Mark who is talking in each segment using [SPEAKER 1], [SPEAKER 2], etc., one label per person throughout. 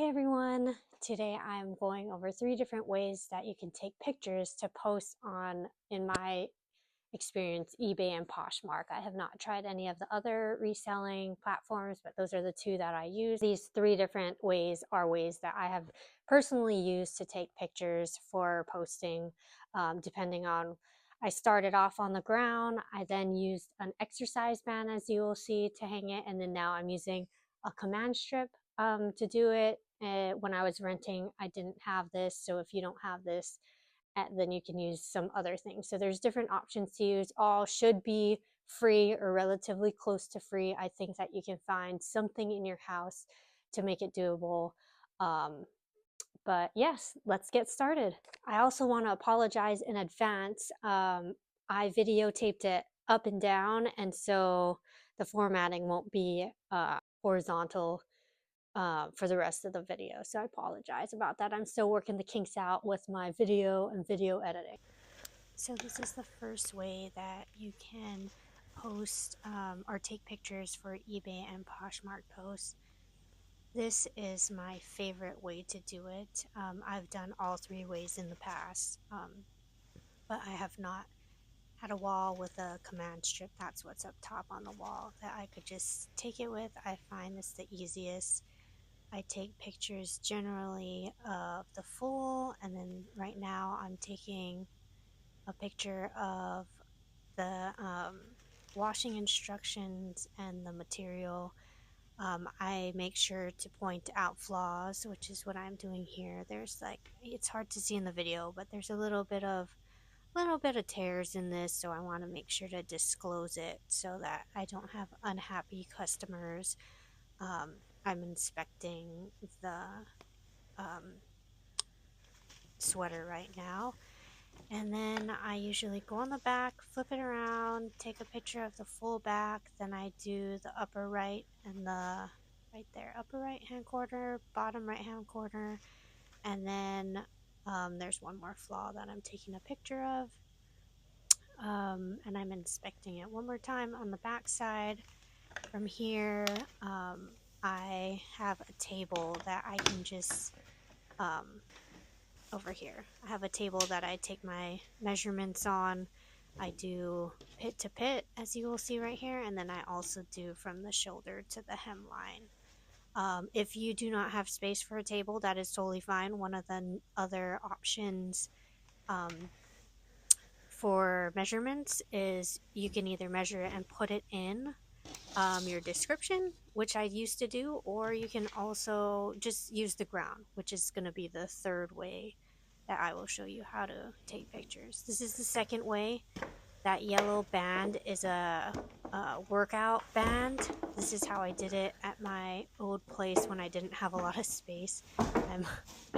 [SPEAKER 1] Hey everyone, today I'm going over 3 different ways that you can take pictures to post on, in my experience, eBay and Poshmark. I have not tried any of the other reselling platforms, but those are the 2 that I use. These 3 different ways are ways that I have personally used to take pictures for posting, depending on. I started off on the ground. I then used an exercise band, as you will see, to hang it, and then now I'm using a command strip to do it. When I was renting, I didn't have this, so if you don't have this, then you can use some other things. So there's different options to use. All should be free or relatively close to free. I think that you can find something in your house to make it doable. But yes, let's get started. I also want to apologize in advance. I videotaped it up and down, and so the formatting won't be horizontal for the rest of the video. So I apologize about that. I'm still working the kinks out with my video and video editing. So this is the first way that you can post or take pictures for eBay and Poshmark posts. This is my favorite way to do it. I've done all 3 ways in the past, but I have not had a wall with a command strip. That's what's up top on the wall that I could just take it with. I find this the easiest. I take pictures generally of the full, and then right now I'm taking a picture of the washing instructions and the material. I make sure to point out flaws, which is what I'm doing here. There's it's hard to see in the video, but there's a little bit of tears in this, so I want to make sure to disclose it so that I don't have unhappy customers. I'm inspecting the sweater right now, and then I usually go on the back, flip it around, take a picture of the full back, then I do the upper right and the right there, upper right hand corner, bottom right hand corner, and then there's one more flaw that I'm taking a picture of, and I'm inspecting it one more time on the back side. From here, I have a table that I can just over here. I have a table that I take my measurements on. I do pit to pit, as you will see right here, and then I also do from the shoulder to the hemline. If you do not have space for a table, that is totally fine. One of the other options for measurements is you can either measure it and put it in your description, which I used to do, or you can also just use the ground, which is going to be the 3rd way that I will show you how to take pictures. This is the 2nd way. That yellow band is a workout band. This is how I did it at my old place when I didn't have a lot of space. I'm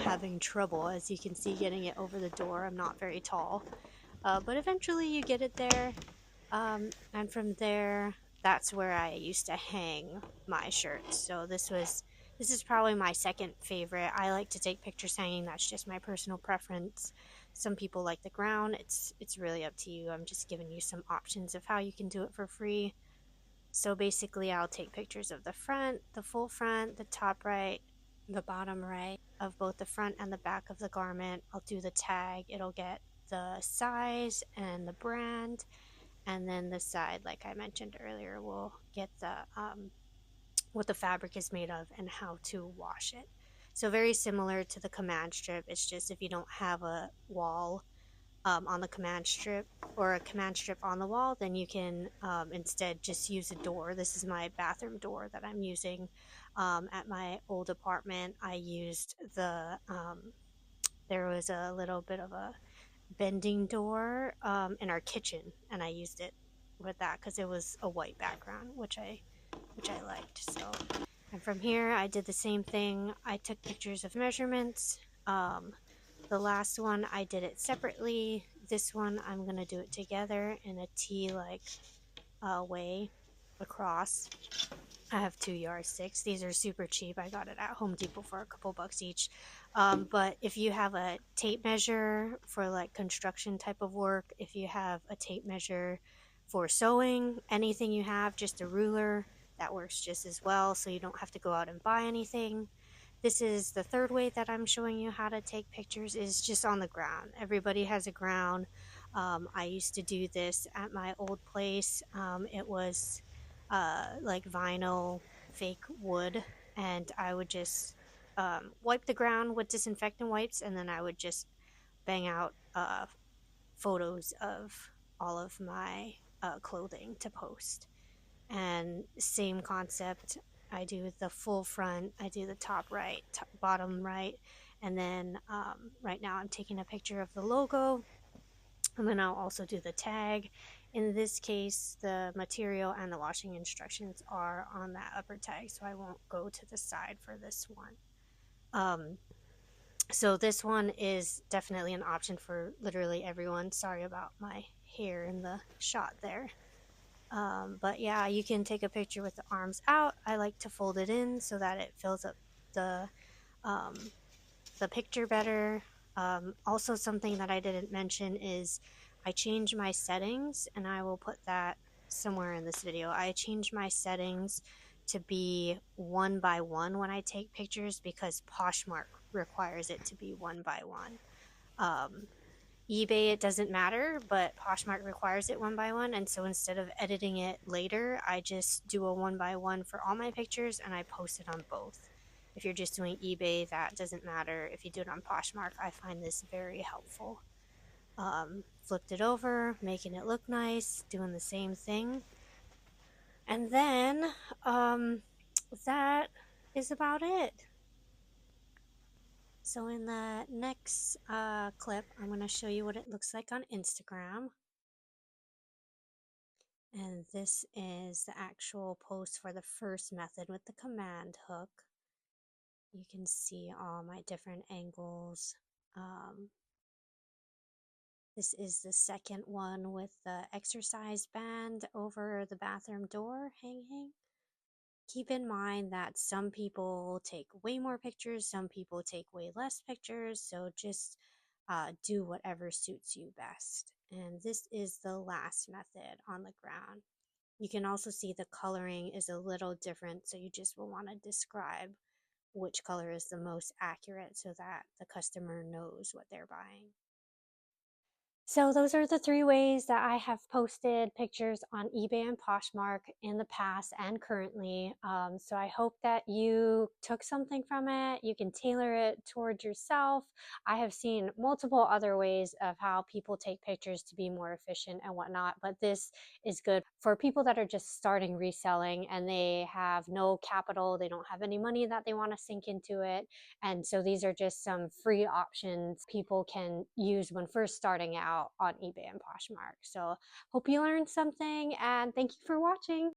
[SPEAKER 1] having trouble, as you can see, getting it over the door. I'm not very tall, but eventually you get it there, and from there, that's where I used to hang my shirts. So this is probably my 2nd favorite. I like to take pictures hanging. That's just my personal preference. Some people like the ground. It's really up to you. I'm just giving you some options of how you can do it for free. So basically, I'll take pictures of the front, the full front, the top right, the bottom right of both the front and the back of the garment. I'll do the tag. It'll get the size and the brand. And then the side, like I mentioned earlier, will get the what the fabric is made of and how to wash it. So very similar to the command strip. It's just if you don't have a wall on the command strip, or a command strip on the wall, then you can instead just use a door. This is my bathroom door that I'm using. At my old apartment, I used there was a little bit of a bending door in our kitchen, and I used it with that because it was a white background, which I liked. So, and from here I did the same thing. I took pictures of measurements. The last one I did it separately. This one I'm gonna do it together in a T-like way across. I have 2 yardsticks. These are super cheap. I got it at Home Depot for a couple bucks each. But if you have a tape measure for like construction type of work, if you have a tape measure for sewing, anything you have, just a ruler, that works just as well. So you don't have to go out and buy anything. This is the third way that I'm showing you how to take pictures, is just on the ground. Everybody has a ground. I used to do this at my old place. It was like vinyl, fake wood, and I would just wipe the ground with disinfectant wipes, and then I would just bang out photos of all of my clothing to post. And same concept, I do the full front, I do the top right, bottom right, and then right now I'm taking a picture of the logo, and then I'll also do the tag. In this case, the material and the washing instructions are on that upper tag, so I won't go to the side for this one. So this one is definitely an option for literally everyone. Sorry about my hair in the shot there. But yeah, you can take a picture with the arms out. I like to fold it in so that it fills up the um, the picture better. Also, something that I didn't mention is I changed my settings, and I will put that somewhere in this video. I changed my settings to be 1 by 1 when I take pictures because Poshmark requires it to be 1 by 1. eBay, it doesn't matter, but Poshmark requires it 1 by 1. And so instead of editing it later, I just do a 1 by 1 for all my pictures and I post it on both. If you're just doing eBay, that doesn't matter. If you do it on Poshmark, I find this very helpful. Flipped it over, making it look nice, doing the same thing. And then that is about it. So in the next clip, I'm going to show you what it looks like on Instagram. And this is the actual post for the first method with the command hook. You can see all my different angles. This is the second one with the exercise band over the bathroom door hanging. Keep in mind that some people take way more pictures, some people take way less pictures, so just do whatever suits you best. And this is the last method on the ground. You can also see the coloring is a little different, so you just will want to describe which color is the most accurate so that the customer knows what they're buying. So those are the 3 ways that I have posted pictures on eBay and Poshmark in the past and currently. So I hope that you took something from it. You can tailor it towards yourself. I have seen multiple other ways of how people take pictures to be more efficient and whatnot, but this is good for people that are just starting reselling and they have no capital, they don't have any money that they want to sink into it. And so these are just some free options people can use when first starting out on eBay and Poshmark. So hope you learned something and thank you for watching.